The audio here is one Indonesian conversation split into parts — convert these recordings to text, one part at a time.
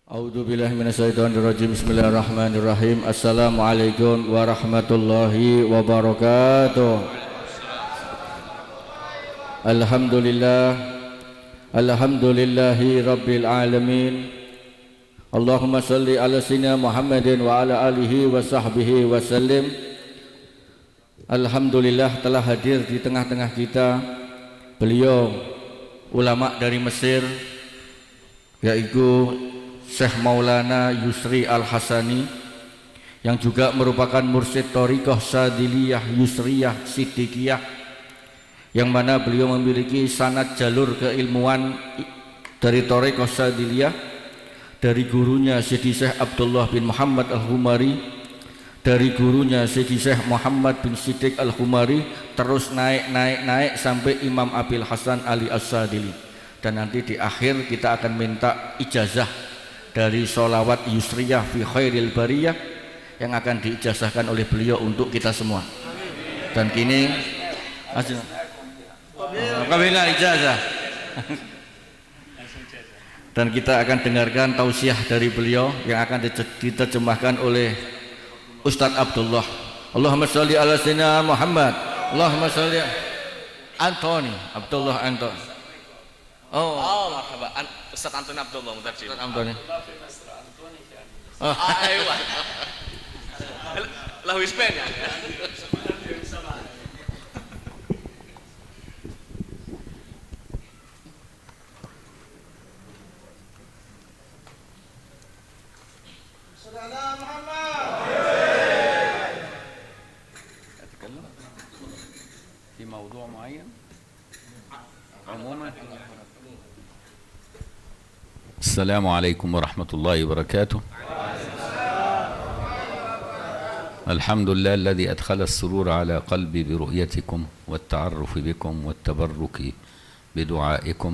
A'udzu billahi minasyaitonir rajim. Bismillahirrahmanirrahim. Assalamualaikum warahmatullahi wabarakatuh. Alhamdulillahi rabbil alamin. Allahumma salli ala sayyidina Muhammadin wa ala alihi wa sahbihi wa sallim. Alhamdulillah telah hadir di tengah-tengah kita beliau ulama dari Mesir, yaitu Syekh Maulana Yusri Al-Hasani, yang juga merupakan mursyid Thariqah Sadiliyah Yusriyah Siddiqiyah, yang mana beliau memiliki sanad jalur keilmuan dari Thariqah Sadiliyah dari gurunya Syedi Syekh Abdullah bin Muhammad Al-Humari, dari gurunya Syedi Syekh Muhammad bin Siddiq Al-Humari, terus naik sampai Imam Abil Hasan Ali As-Sadili. Dan nanti di akhir kita akan minta ijazah dari sholawat Yusriyah fi khairil bariyah yang akan diijazahkan oleh beliau untuk kita semua. Dan kini kabina ijazah. Dan kita akan dengarkan tausiah dari beliau yang akan diterjemahkan oleh Ustadz Abdullah. Allahumma sholli ala sayyidina Muhammad. Allahumma sholli Antoni Abdullah Antoni. Oh, marhaba. Ustaz Antoni Abdullah Mutarjim. Ustaz Antoni. Oh, ayo. Lahu ispen ya. Saudara Muhammad. أتكلم في موضوع معين عموما. السلام عليكم ورحمة الله وبركاته. الحمد لله الذي أدخل السرور على قلبي برؤيتكم والتعرف بكم والتبرك بدعائكم،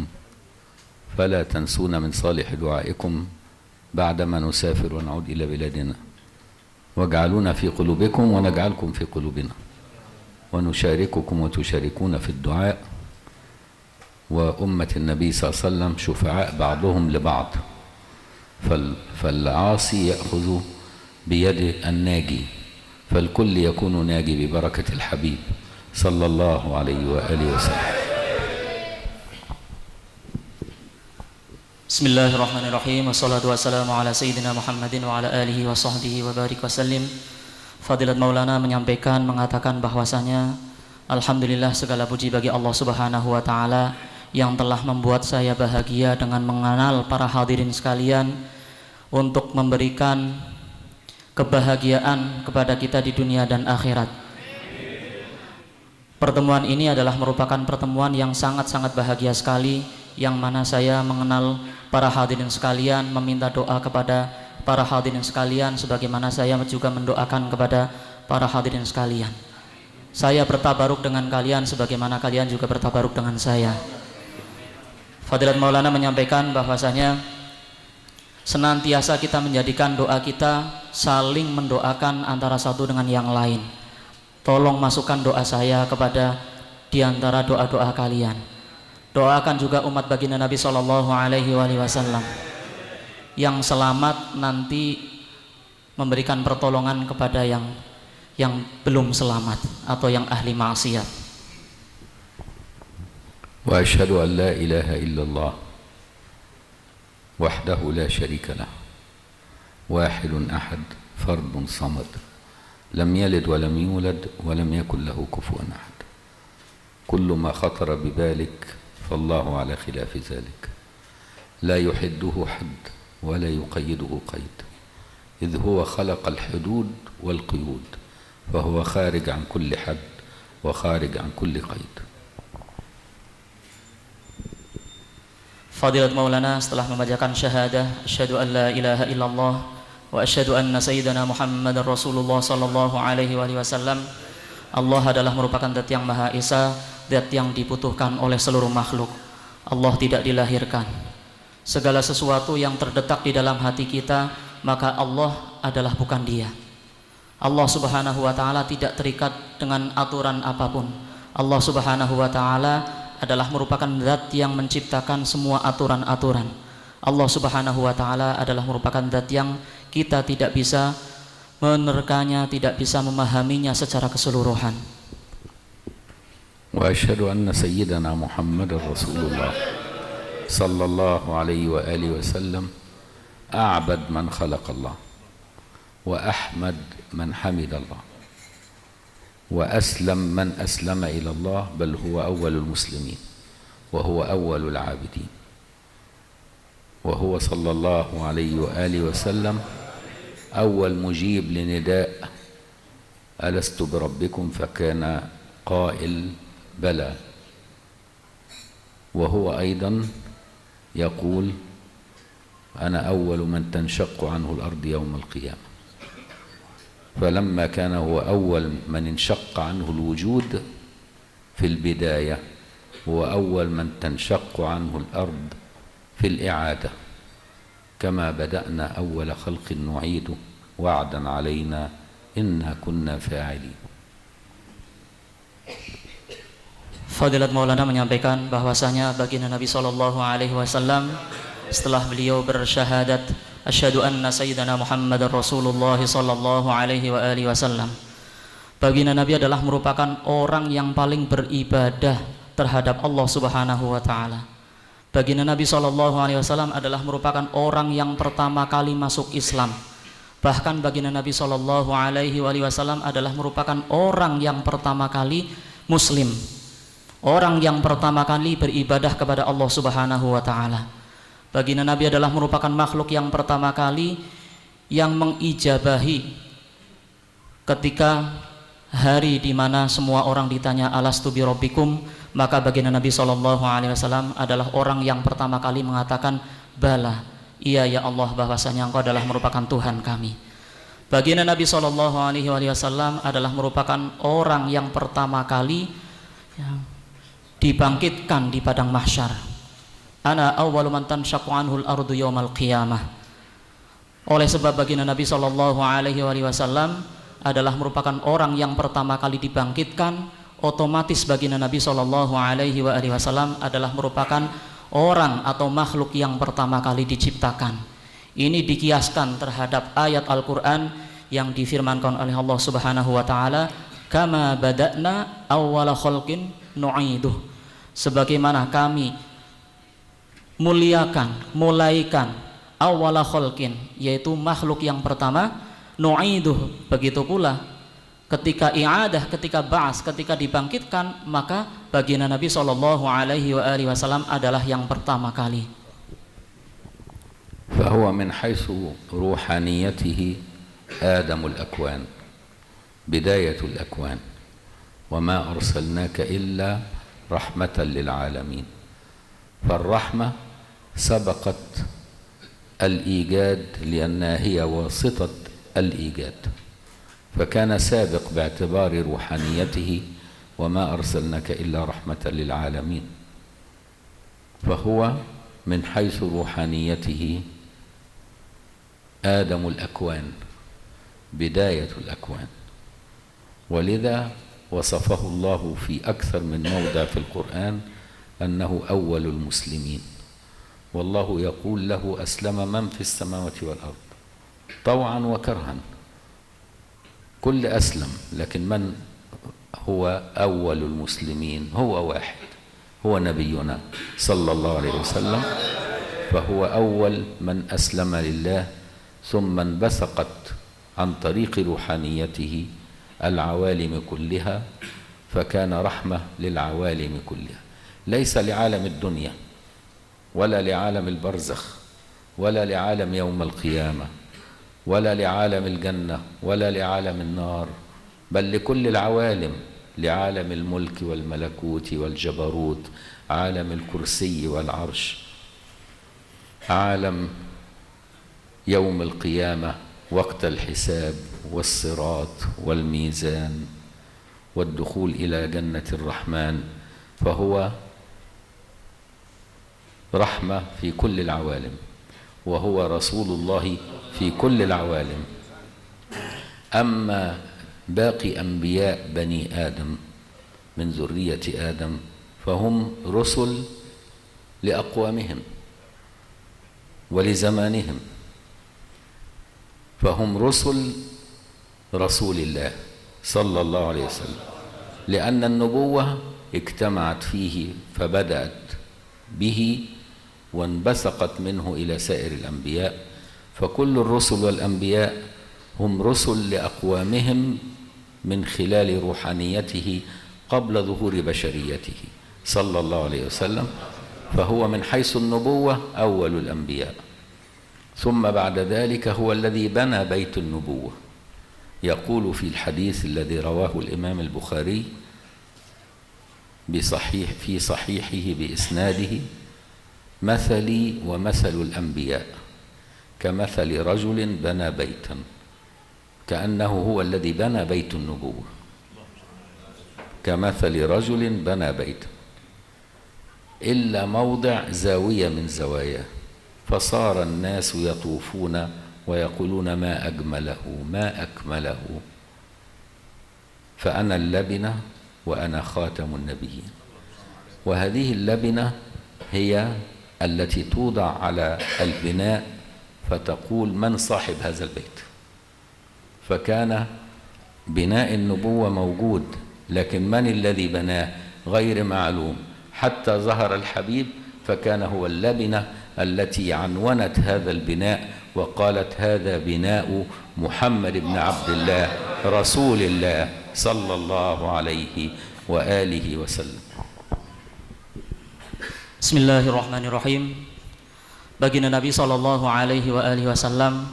فلا تنسونا من صالح دعائكم بعدما نسافر ونعود إلى بلادنا، واجعلونا في قلوبكم ونجعلكم في قلوبنا، ونشارككم وتشاركون في الدعاء، وأمة النبي صلى الله عليه وسلم شفعاء بعضهم لبعض، فالعاصي يأخذ بيد الناجي، فالكل يكون ناجي ببركة الحبيب صلى الله عليه وآله وسلم. بسم الله الرحمن الرحيم، والصلاة والسلام على سيدنا محمد وعلى آله وصحبه وبارك وسلم. Fadilat Maulana menyampaikan, mengatakan bahwasanya alhamdulillah, segala puji bagi Allah Subhanahu wa taala yang telah membuat saya bahagia dengan mengenal para hadirin sekalian untuk memberikan kebahagiaan kepada kita di dunia dan akhirat. Pertemuan ini adalah merupakan pertemuan yang sangat-sangat bahagia sekali, yang mana saya mengenal para hadirin sekalian, meminta doa kepada para hadirin sekalian sebagaimana saya juga mendoakan kepada para hadirin sekalian. Saya bertabaruk dengan kalian sebagaimana kalian juga bertabaruk dengan saya. Fadilat Maulana menyampaikan bahwasanya senantiasa kita menjadikan doa kita saling mendoakan antara satu dengan yang lain. Tolong masukkan doa saya kepada diantara doa-doa kalian. Doakan juga umat baginda Nabi Sallallahu Alaihi Wasallam yang selamat nanti memberikan pertolongan kepada yang belum selamat atau yang ahli maksiat. Wa asyhadu an la ilaha illallah wahdahu la syarika lah, wahidun ahad, fardun samad, lam yalid wa lam yulad wa lam yakul lahu kufuwan ahad. Kullu ma khatara bibalik fallahu ala khilafi zalik, la yuhidduhu hadd ولا يقيده قيد، إذ هو خلق الحدود والقيود، فهو خارج عن كل حد وخارج عن كل قيد. Fadilat Maulana setelah membacakan syahadah asyhadu an la ilaha illallah wa asyhadu anna sayyidana Muhammadar Rasulullah sallallahu alaihi wasallam, Allah adalah merupakan zat yang Maha Esa, zat yang dibutuhkan oleh seluruh makhluk. Allah tidak dilahirkan. Segala sesuatu yang terdetak di dalam hati kita, maka Allah adalah bukan Dia. Allah Subhanahu wa taala tidak terikat dengan aturan apapun. Allah Subhanahu wa taala adalah merupakan zat yang menciptakan semua aturan-aturan. Allah Subhanahu wa taala adalah merupakan zat yang kita tidak bisa menerkanya, tidak bisa memahaminya secara keseluruhan. Wa asyhadu anna sayyidana Muhammadar Rasulullah sallallahu alaihi wa alihi wasallam a'bad man khalaqallah wa ahmad man hamidallah wa aslam man aslama ila Allah, bal huwa awwalul muslimin wa huwa awwalul abidin. وهو صلى الله عليه وآله وسلم أول مجيب لنداء ألست بربكم، فكان قائل بلى. وهو أيضا يقول أنا أول من تنشق عنه الأرض يوم القيامة. فلما كان هو أول من انشق عنه الوجود في البداية، هو أول من تنشق عنه الأرض في الإعادة، كما بدأنا أول خلق نعيده وعدا علينا إنا كنا فاعلين. Fadilat Maulana menyampaikan bahwasanya baginda Nabi sallallahu alaihi wasallam setelah beliau bersyahadat asyhadu anna sayyidana Muhammadar Rasulullah sallallahu alaihi wa alihi wasallam, baginda Nabi adalah merupakan orang yang paling beribadah terhadap Allah Subhanahu wa taala. Baginda Nabi SAW adalah merupakan orang yang pertama kali masuk Islam. Bahkan baginda Nabi SAW adalah merupakan orang yang pertama kali Muslim, orang yang pertama kali beribadah kepada Allah Subhanahu wa taala. Baginda Nabi adalah merupakan makhluk yang pertama kali yang mengijabahi ketika hari di mana semua orang ditanya alastu bi rabbikum, maka baginda Nabi SAW adalah orang yang pertama kali mengatakan bala, iya ya Allah, bahwasanya Engkau adalah merupakan Tuhan kami. Baginda Nabi SAW adalah merupakan orang yang pertama kali dibangkitkan di padang mahsyar. Ana awwalu man tanshaqqu anhul ardu yaumal qiyamah. Oleh sebab baginda Nabi SAW adalah merupakan orang yang pertama kali dibangkitkan, otomatis baginda Nabi SAW adalah merupakan orang atau makhluk yang pertama kali diciptakan. Ini dikiaskan terhadap ayat Al-Quran yang difirmankan oleh Allah Subhanahu wa taala, kama bada'na awwala khalqin nu'iduh, sebagaimana kami mulaikan awwala khalqin, yaitu makhluk yang pertama, nu'iduh, begitu pula ketika i'adah, ketika ba'as, ketika dibangkitkan, maka baginda Nabi SAW adalah yang pertama kali. فهو من حيث روحانيته آدم الأكوان، بداية الأكوان، وما أرسلناك إلا رحمة للعالمين. فالرحمة سبقت الإيجاد لأنها هي واسطة الإيجاد، فكان سابق باعتبار روحانيته وما أرسلناك إلا رحمة للعالمين. فهو من حيث روحانيته آدم الأكوان، بداية الأكوان، ولذا وصفه الله في أكثر من موضع في القرآن أنه أول المسلمين. والله يقول له أسلم من في السماوات والأرض طوعا وكرها، كل أسلم، لكن من هو أول المسلمين؟ هو واحد، هو نبينا صلى الله عليه وسلم، فهو أول من أسلم لله، ثم انبثقت عن طريق روحانيته العوالم كلها، فكان رحمة للعوالم كلها، ليس لعالم الدنيا ولا لعالم البرزخ ولا لعالم يوم القيامة ولا لعالم الجنة ولا لعالم النار، بل لكل العوالم، لعالم الملك والملكوت والجبروت، عالم الكرسي والعرش، عالم يوم القيامة، وقت الحساب والصراط والميزان والدخول إلى جنة الرحمن. فهو رحمة في كل العوالم، وهو رسول الله في كل العوالم. أما باقي أنبياء بني آدم من ذرية آدم فهم رسل لأقوامهم، ولزمانهم، فهم رسول الله صلى الله عليه وسلم، لأن النبوة اجتمعت فيه فبدأت به وانبثقت منه إلى سائر الأنبياء، فكل الرسل والأنبياء هم رسل لأقوامهم من خلال روحانيته قبل ظهور بشريته صلى الله عليه وسلم، فهو من حيث النبوة أول الأنبياء، ثم بعد ذلك هو الذي بنى بيت النبوة. يقول في الحديث الذي رواه الإمام البخاري في صحيحه بإسناده: مثلي ومثل الأنبياء كمثل رجل بنى بيتا، كأنه هو الذي بنى بيت النبوة، كمثل رجل بنى بيتا إلا موضع زاوية من زواياه، فصار الناس يطوفون ويقولون ما أجمله ما أكمله، فأنا اللبنة وأنا خاتم النبيين. وهذه اللبنة هي التي توضع على البناء فتقول من صاحب هذا البيت. فكان بناء النبوة موجود، لكن من الذي بناه غير معلوم، حتى ظهر الحبيب فكان هو اللبنة التي عنونت هذا البناء وقالت هذا بناء محمد بن عبد الله رسول الله صلى الله عليه وآله وسلم. Bismillahirrahmanirrahim. Baginda Nabi Sallallahu Alaihi Wasallam,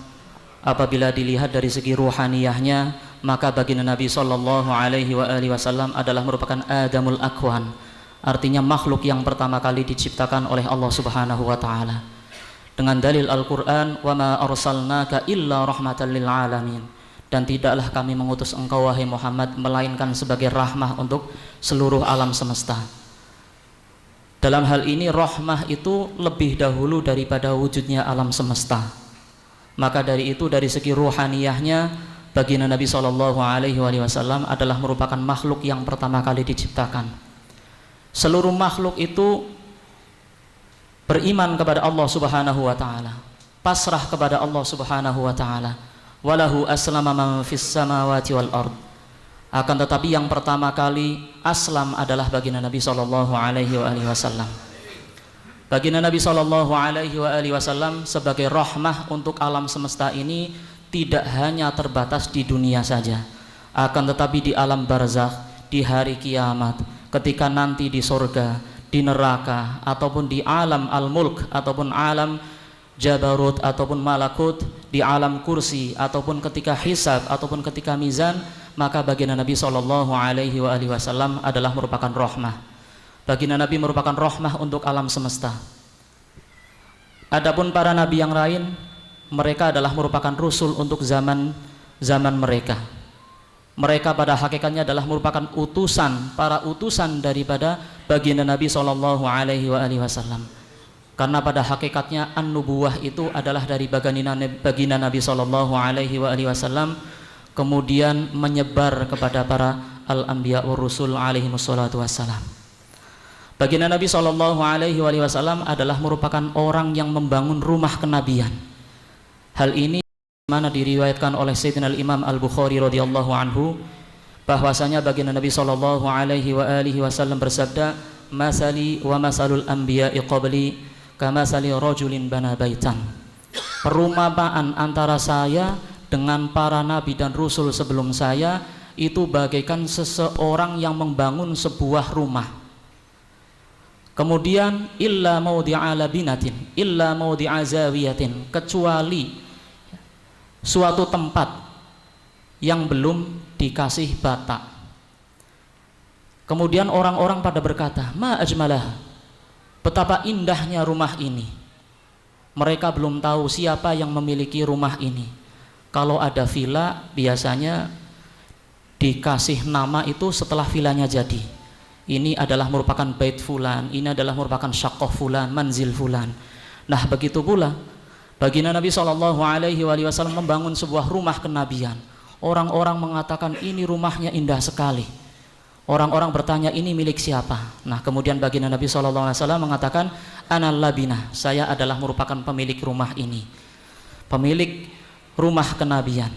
apabila dilihat dari segi ruhaniyahnya, maka baginda Nabi Sallallahu Alaihi Wasallam adalah merupakan Adamul Akwan, artinya makhluk yang pertama kali diciptakan oleh Allah Subhanahu wa Ta'ala. Dengan dalil Al-Quran, wa ma arsalnaka illa rahmatan lil alamin, dan tidaklah kami mengutus engkau wahai Muhammad melainkan sebagai rahmah untuk seluruh alam semesta. Dalam hal ini rahmah itu lebih dahulu daripada wujudnya alam semesta. Maka dari itu, dari segi ruhaniyahnya, baginda Nabi Sallallahu Alaihi Wasallam adalah merupakan makhluk yang pertama kali diciptakan. Seluruh makhluk itu beriman kepada Allah Subhanahu wa Ta'ala, pasrah kepada Allah Subhanahu wa Ta'ala. Walahu aslama man fis samawati wal ard. Akan tetapi yang pertama kali aslam adalah baginda Nabi Sallallahu Alaihi Wasallam. Baginda Nabi Sallallahu Alaihi Wasallam sebagai rahmah untuk alam semesta ini tidak hanya terbatas di dunia saja, akan tetapi di alam barzakh, di hari kiamat, ketika nanti di surga, di neraka, ataupun di alam al-mulk, ataupun alam jabarut, ataupun malakut, di alam kursi, ataupun ketika hisab, ataupun ketika mizan, maka baginda Nabi Sallallahu Alaihi Wasallam adalah merupakan rahmah. Baginda Nabi merupakan rahmah untuk alam semesta. Adapun para nabi yang lain, mereka adalah merupakan rusul untuk zaman mereka. Mereka pada hakikatnya adalah merupakan utusan, para utusan daripada baginda Nabi Sallallahu Alaihi Wasallam. Karena pada hakikatnya an-nubuwah itu adalah dari baginda Nabi Sallallahu Alaihi Wasallam, kemudian menyebar kepada para al-anbiya wa rusul alaihi wassalatu wassalam. Baginda Nabi Sallallahu Alaihi Wasallam adalah merupakan orang yang membangun rumah kenabian. Hal ini mana diriwayatkan oleh Sayyidina Imam Al-Bukhari radhiyallahu anhu, bahwasanya baginda Nabi Sallallahu Alaihi Wasallam bersabda, masali wa masalul anbiya'i qabli kamasali rajulin bana baitan. Perumpamaan antara saya dengan para nabi dan rasul sebelum saya itu bagaikan seseorang yang membangun sebuah rumah. Kemudian illa maudhi'a labinatin, illa maudhi'a zawiyatin, kecuali suatu tempat yang belum dikasih bata. Kemudian orang-orang pada berkata, ma ajmalah, betapa indahnya rumah ini. Mereka belum tahu siapa yang memiliki rumah ini. Kalau ada villa, biasanya dikasih nama itu setelah villanya jadi. Ini adalah merupakan bait fulan, ini adalah merupakan syaqqah fulan, manzil fulan. Nah, begitu pula baginda Nabi Sallallahu Alaihi Wasallam membangun sebuah rumah kenabian. Orang-orang mengatakan ini rumahnya indah sekali. Orang-orang bertanya, ini milik siapa? Nah, kemudian baginda Nabi SAW mengatakan, Ana labinah, saya adalah merupakan pemilik rumah ini, pemilik rumah kenabian.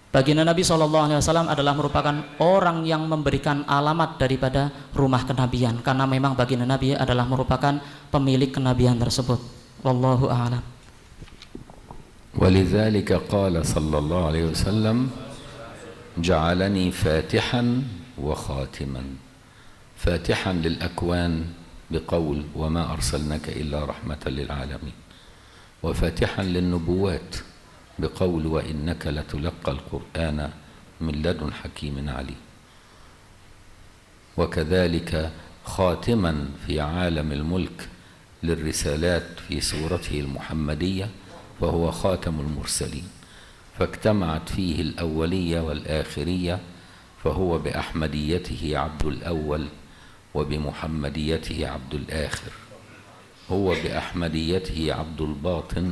Baginda Nabi SAW adalah merupakan orang yang memberikan alamat daripada rumah kenabian, karena memang baginda Nabi adalah merupakan pemilik kenabian tersebut. Wallahu a'lam. ولذلك قال صلى الله عليه وسلم جعلني فاتحا وخاتما فاتحا للأكوان بقول وما أرسلناك إلا رحمة للعالمين وفاتحا للنبوات بقول وإنك لتلقى القرآن من لدن حكيم عليم وكذلك خاتما في عالم الملك للرسالات في سورته المحمدية فهو خاتم المرسلين فاجتمعت فيه الأولية والآخرية فهو بأحمديته عبد الأول وبمحمديته عبد الآخر هو بأحمديته عبد الباطن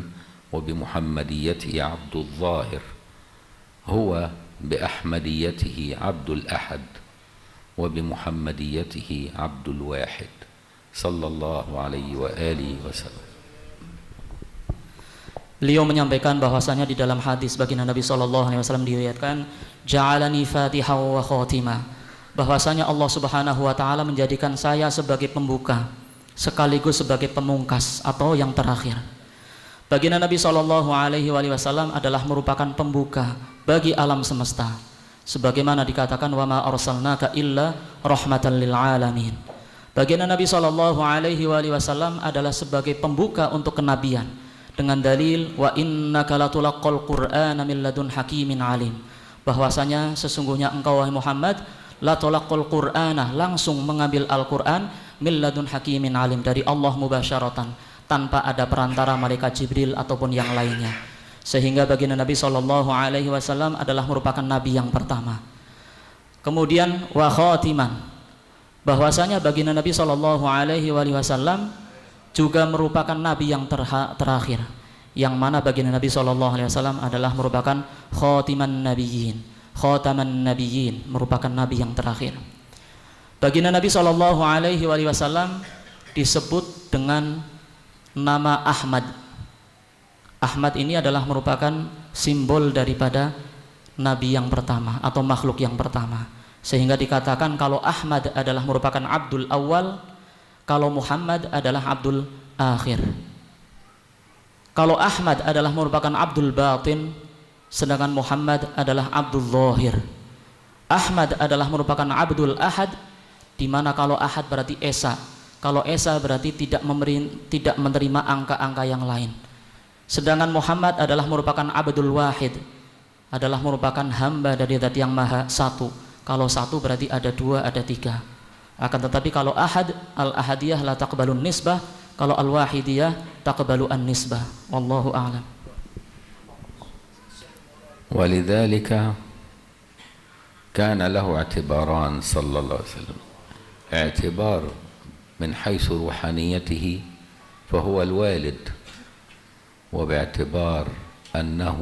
وبمحمديته عبد الظاهر هو بأحمديته عبد الأحد وبمحمديته عبد الواحد صلى الله عليه وآله وسلم. Beliau menyampaikan bahwasanya di dalam hadis baginda Nabi SAW diriwayatkan, Ja'alani fatiha wa khatimah, bahwasanya Allah Subhanahu wa taala menjadikan saya sebagai pembuka sekaligus sebagai pemungkas atau yang terakhir. Baginda Nabi SAW adalah merupakan pembuka bagi alam semesta, sebagaimana dikatakan wa ma arsalnaka illa rahmatan lil alamin. Baginda Nabi SAW adalah sebagai pembuka untuk kenabian dengan dalil wa innaka latulaqqal qur'ana min ladun hakimin alim, bahwasanya sesungguhnya engkau wahai Muhammad latulaqqal qur'ana, langsung mengambil Al-Qur'an, min ladun hakimin alim, dari Allah mubasyaratan, tanpa ada perantara malaikat Jibril ataupun yang lainnya. Sehingga baginda Nabi SAW adalah merupakan nabi yang pertama. Kemudian wa khatiman, bahwasanya baginda Nabi SAW juga merupakan nabi yang terakhir, yang mana baginda Nabi SAW adalah merupakan khatiman nabiyyin, khataman nabiyyin, merupakan nabi yang terakhir. Baginda Nabi SAW disebut dengan nama Ahmad. Ahmad ini adalah merupakan simbol daripada nabi yang pertama atau makhluk yang pertama, sehingga dikatakan kalau Ahmad adalah merupakan Abdul Awal, kalau Muhammad adalah Abdul Akhir. Kalau Ahmad adalah merupakan Abdul Batin, sedangkan Muhammad adalah Abdul Zahir. Ahmad adalah merupakan Abdul Ahad, di mana kalau Ahad berarti Esa, kalau Esa berarti tidak menerima angka-angka yang lain. Sedangkan Muhammad adalah merupakan Abdul Wahid, adalah merupakan hamba dari Zat yang Maha Satu. Kalau satu berarti ada dua, ada tiga. Akan tetapi kalau Ahad, Al-Ahadiyah la taqbalun nisbah, kalau Al-Wahidiyah taqbalu an-nisbah. Wallahu a'lam. ولذلك كان له اعتباران صلى الله عليه وسلم، اعتبار من حيث روحانيته فهو الوالد، وباعتبار أنه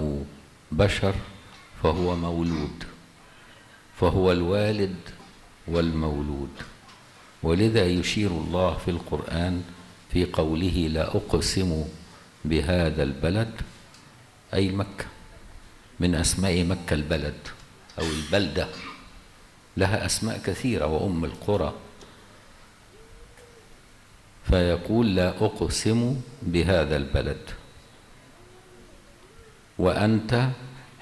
بشر فهو مولود، فهو الوالد والمولود. ولذا يشير الله في القرآن في قوله لا أقسم بهذا البلد، أي مكة، من أسماء مكة البلد أو البلدة، لها أسماء كثيرة وأم القرى، فيقول لا أقسم بهذا البلد وأنت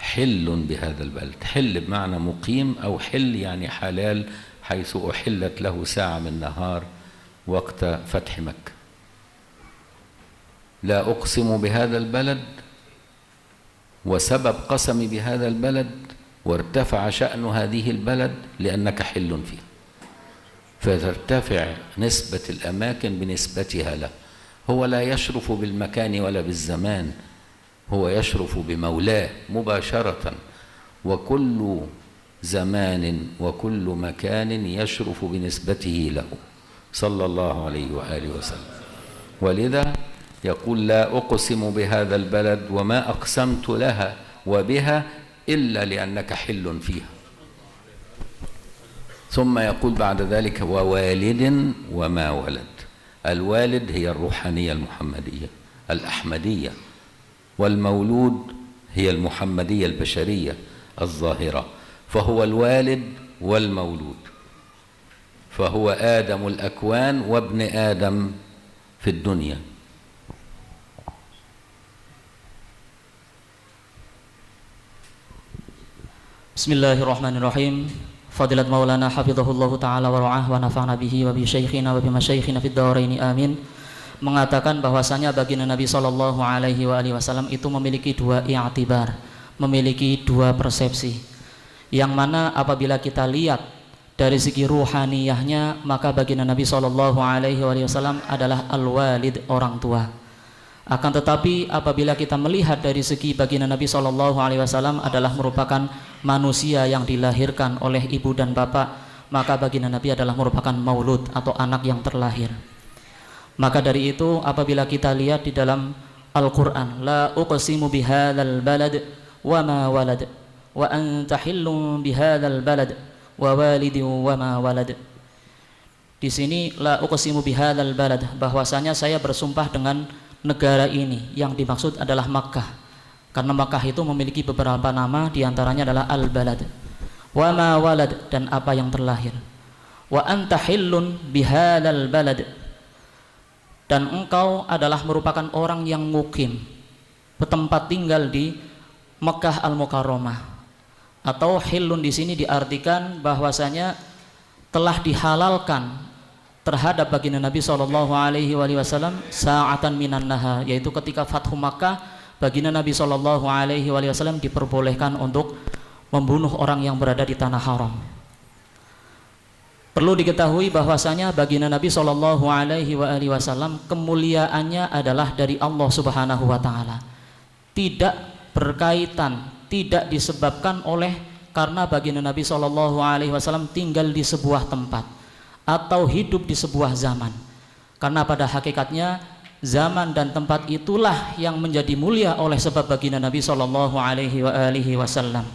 حل بهذا البلد. حل بمعنى مقيم، أو حل يعني حلال، حيث أحلت له ساعة من النهار وقت فتح مكة. لا أقسم بهذا البلد، وسبب قسمي بهذا البلد وارتفع شأن هذه البلد لأنك حل فيه، فترتفع نسبة الأماكن بنسبتها له. هو لا يشرف بالمكان ولا بالزمان، هو يشرف بمولاه مباشرة، وكل زمان وكل مكان يشرف بنسبته له صلى الله عليه وآله وسلم. ولذا يقول لا أقسم بهذا البلد وما أقسمت لها وبها إلا لأنك حل فيها. ثم يقول بعد ذلك ووالد وما ولد. الوالد هي الروحانية المحمدية الأحمدية، والمولود هي المحمدية البشرية الظاهرة، فهو الوالد والمولود، فهو آدم الأكوان وابن آدم في الدنيا. Bismillahirrahmanirrahim. Fadilat Maulana hafizahullahu ta'ala wa ra'ah wa nafa'na bihi wa bi syaikhina wa bi masyaikhina fid dharaini amin, mengatakan bahwasanya baginda Nabi sallallahu alaihi wasallam itu memiliki dua i'tibar, memiliki dua persepsi, yang mana apabila kita lihat dari segi ruhaniyahnya, maka baginda Nabi sallallahu alaihi wasallam adalah al-walid, orang tua. Akan tetapi apabila kita melihat dari segi baginda Nabi sallallahu alaihi wasallam adalah merupakan manusia yang dilahirkan oleh ibu dan bapak, maka baginda Nabi adalah merupakan maulud atau anak yang terlahir. Maka dari itu apabila kita lihat di dalam Al-Quran, la uqsimu bihadzal balad wa ma walad wa anta hillun bihadzal balad wa walidin wa ma walad. Di sini la uqsimu bihadzal balad, bahwasanya saya bersumpah dengan negara ini, yang dimaksud adalah Makkah, karena Makkah itu memiliki beberapa nama, diantaranya adalah al-balad, wa ma walad, dan apa yang terlahir, wa anta hillun bihadzal balad, dan engkau adalah merupakan orang yang mukim, bertempat tinggal di Mekah al-Mukarramah. Atau hillun di sini diartikan bahwasanya telah dihalalkan terhadap baginda Nabi sallallahu alaihi wasallam sa'atan minan nahar, yaitu ketika Fathu Makkah, baginda Nabi sallallahu alaihi wasallam diperbolehkan untuk membunuh orang yang berada di tanah haram. Perlu diketahui bahwasanya baginda Nabi sallallahu alaihi wasallam kemuliaannya adalah dari Allah Subhanahu wa taala. Tidak berkaitan, tidak disebabkan oleh karena baginda Nabi sallallahu alaihi wasallam tinggal di sebuah tempat atau hidup di sebuah zaman, karena pada hakikatnya zaman dan tempat itulah yang menjadi mulia oleh sebab baginda Nabi sallallahu alaihi wasallam.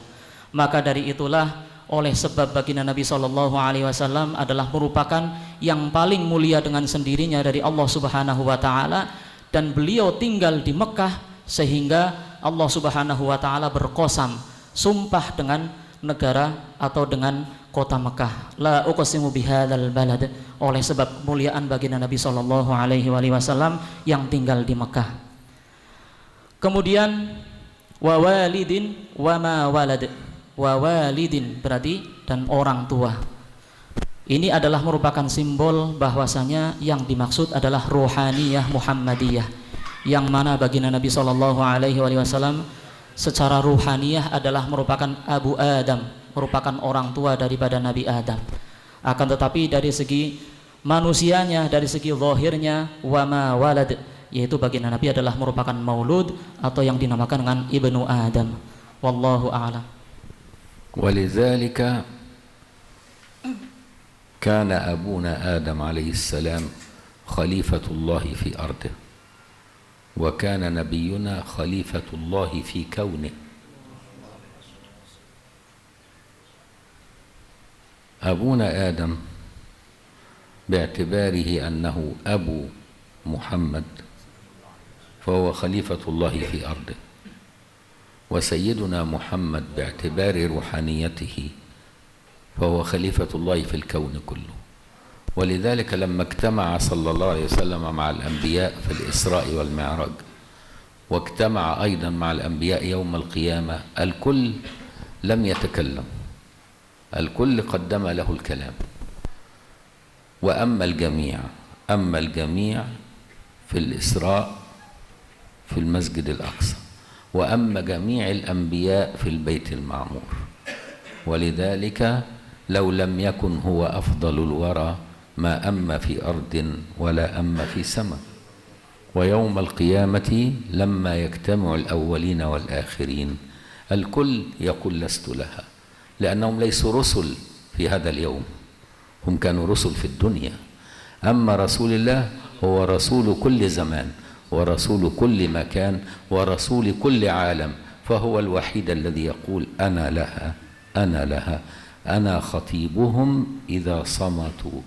Maka dari itulah oleh sebab baginda Nabi sallallahu alaihi wasallam adalah merupakan yang paling mulia dengan sendirinya dari Allah Subhanahu wa taala, dan beliau tinggal di Mekah sehingga Allah Subhanahu wa taala berqasam, sumpah dengan negara atau dengan kota Mekah, la uqsimu bihadzal balad, oleh sebab kemuliaan baginda Nabi sallallahu alaihi wasallam yang tinggal di Mekah. Kemudian wa walidin wa ma walad, wa walidin berarti dan orang tua. Ini adalah merupakan simbol bahwasanya yang dimaksud adalah ruhaniyah Muhammadiyah, yang mana baginda Nabi sallallahu alaihi wasallam secara ruhaniyah adalah merupakan Abu Adam, merupakan orang tua daripada Nabi Adam. Akan tetapi dari segi manusianya, dari segi zahirnya, wa ma walad, yaitu baginda Nabi adalah merupakan maulud atau yang dinamakan dengan Ibnu Adam. Wallahu a'lam. ولذلك كان أبونا آدم عليه السلام خليفة الله في أرضه، وكان نبينا خليفة الله في كونه. أبونا آدم باعتباره أنه أبو محمد فهو خليفة الله في أرضه، وسيدنا محمد باعتبار روحانيته فهو خليفة الله في الكون كله. ولذلك لما اجتمع صلى الله عليه وسلم مع الأنبياء في الإسراء والمعراج، واجتمع أيضا مع الأنبياء يوم القيامة، الكل لم يتكلم، الكل قدم له الكلام. وأما الجميع في الإسراء في المسجد الأقصى، وأما جميع الأنبياء في البيت المعمور. ولذلك لو لم يكن هو أفضل الورى ما أما في أرض ولا أما في سماء. ويوم القيامة لما يجتمع الأولين والآخرين الكل يقول لست لها، لأنهم ليسوا رسل في هذا اليوم، هم كانوا رسل في الدنيا. أما رسول الله هو رسول كل زمان ورسول كل مكان ورسول كل عالم، فهو الوحيد الذي يقول أنا لها أنا لها أنا خطيبهم إذا صمتوا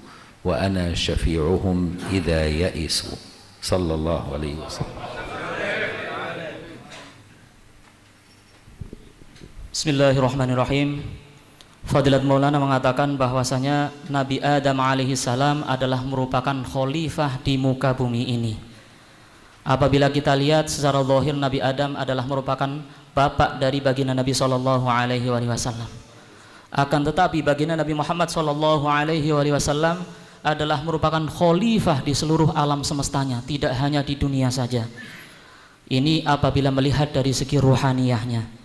وأنا شفيعهم إذا يئسوا صلى الله عليه وسلم. Bismillahirrahmanirrahim. Fadilat Maulana mengatakan bahwasanya Nabi Adam alaihi salam adalah merupakan khalifah di muka bumi ini. Apabila kita lihat secara zahir, Nabi Adam adalah merupakan bapak dari baginda Nabi sallallahu alaihi wasallam. Akan tetapi baginda Nabi Muhammad sallallahu alaihi wasallam adalah merupakan khalifah di seluruh alam semestanya, tidak hanya di dunia saja. Ini apabila melihat dari segi ruhaniyahnya.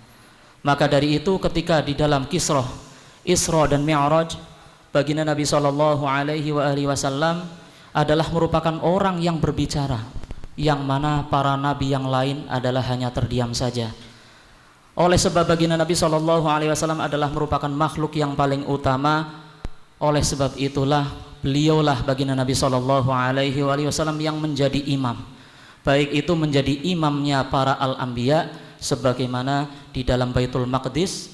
Maka dari itu ketika di dalam kisrah Isra dan Mi'raj, baginda Nabi sallallahu alaihi wasallam adalah merupakan orang yang berbicara, yang mana para nabi yang lain adalah hanya terdiam saja. Oleh sebab baginda Nabi sallallahu alaihi wasallam adalah merupakan makhluk yang paling utama, oleh sebab itulah beliaulah baginda Nabi sallallahu alaihi wasallam yang menjadi imam, baik itu menjadi imamnya para al-anbiya sebagaimana di dalam Baitul Maqdis,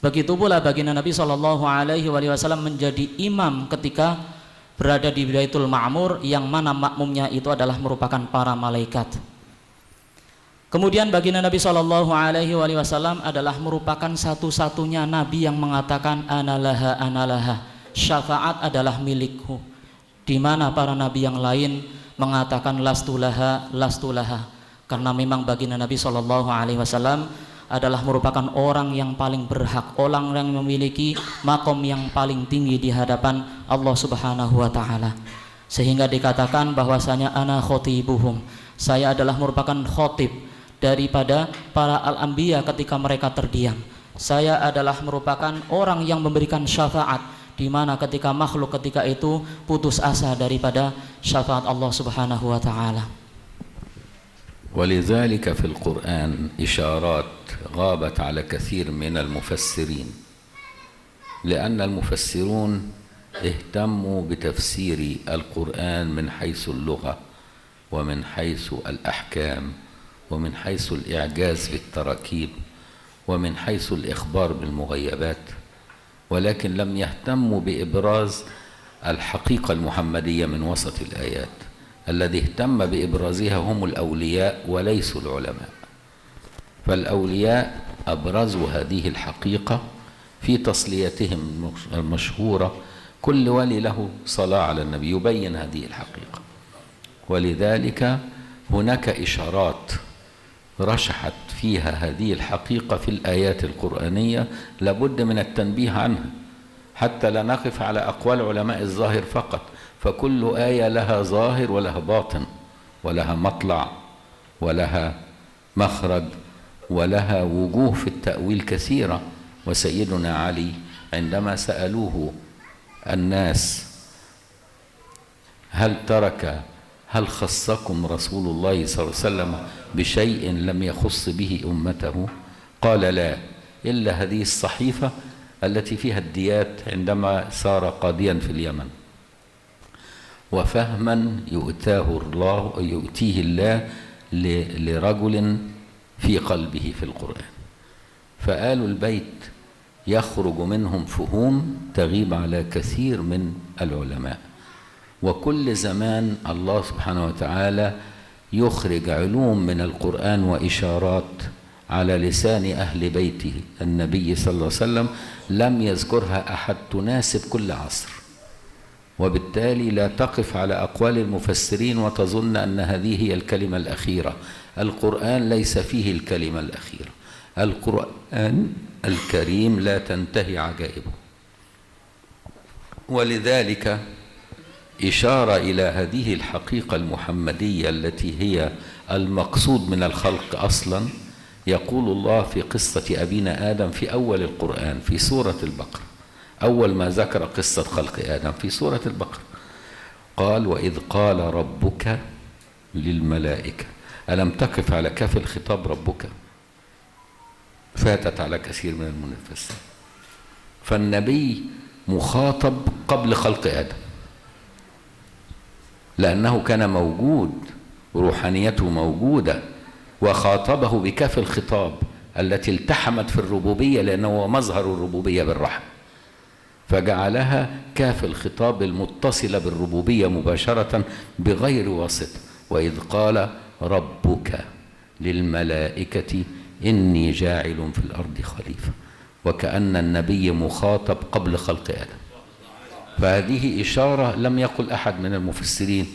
begitu pula baginda Nabi sallallahu alaihi wasallam menjadi imam ketika berada di Baitul Ma'mur, yang mana makmumnya itu adalah merupakan para malaikat. Kemudian baginda Nabi sallallahu alaihi wasallam adalah merupakan satu-satunya nabi yang mengatakan analaha, syafaat adalah milikku, di mana para nabi yang lain mengatakan lastulaha, karena memang baginda Nabi sallallahu alaihi wasallam adalah merupakan orang yang paling berhak, orang yang memiliki makom yang paling tinggi di hadapan Allah Subhanahu wa taala. Sehingga dikatakan bahwasanya ana khotibuhum, saya adalah merupakan khotib daripada para al-anbiya ketika mereka terdiam. Saya adalah merupakan orang yang memberikan syafaat, di mana ketika makhluk ketika itu putus asa daripada syafaat Allah Subhanahu wa taala. ولذلك في القرآن إشارات غابت على كثير من المفسرين، لأن المفسرون اهتموا بتفسير القرآن من حيث اللغة ومن حيث الأحكام ومن حيث الإعجاز في التراكيب ومن حيث الإخبار بالمغيبات، ولكن لم يهتموا بإبراز الحقيقة المحمدية من وسط الآيات. الذي اهتم بإبرازها هم الأولياء وليسوا العلماء، فالأولياء أبرزوا هذه الحقيقة في تصليتهم المشهورة، كل ولي له صلاة على النبي يبين هذه الحقيقة. ولذلك هناك إشارات رشحت فيها هذه الحقيقة في الآيات القرآنية لابد من التنبيه عنها، حتى لا نقف على أقوال علماء الظاهر فقط، فكل آية لها ظاهر ولها باطن ولها مطلع ولها مخرج ولها وجوه في التأويل كثيرة. وسيدنا علي عندما سألوه الناس هل خصكم رسول الله صلى الله عليه وسلم بشيء لم يخص به أمته؟ قال لا، إلا هذه الصحيفة التي فيها الديات عندما صار قاضيا في اليمن، وفهما يؤتيه الله لرجل في قلبه في القرآن. فآل البيت يخرج منهم فهوم تغيب على كثير من العلماء، وكل زمان الله سبحانه وتعالى يخرج علوم من القرآن وإشارات على لسان أهل بيته النبي صلى الله عليه وسلم لم يذكرها أحد تناسب كل عصر، وبالتالي لا تقف على أقوال المفسرين وتظن أن هذه هي الكلمة الأخيرة. القرآن ليس فيه الكلمة الأخيرة، القرآن الكريم لا تنتهي عجائبه. ولذلك إشارة إلى هذه الحقيقة المحمدية التي هي المقصود من الخلق أصلا، يقول الله في قصة أبينا آدم في أول القرآن في سورة البقرة، أول ما ذكر قصة خلق آدم في سورة البقرة قال: وإذ قال ربك للملائكة، ألم تقف على كاف الخطاب ربك؟ فاتت على كثير من المنفسين. فالنبي مخاطب قبل خلق آدم، لأنه كان موجود، روحانيته موجودة، وخاطبه بكاف الخطاب التي التحمت في الربوبية، لأنه هو مظهر الربوبية بالرحم. فجعلها كاف الخطاب المتصلة بالربوبية مباشرة بغير واسطة. وإذ قال ربك للملائكة إني جاعل في الأرض خليفة، وكأن النبي مخاطب قبل خلق آدم. فهذه إشارة لم يقل أحد من المفسرين،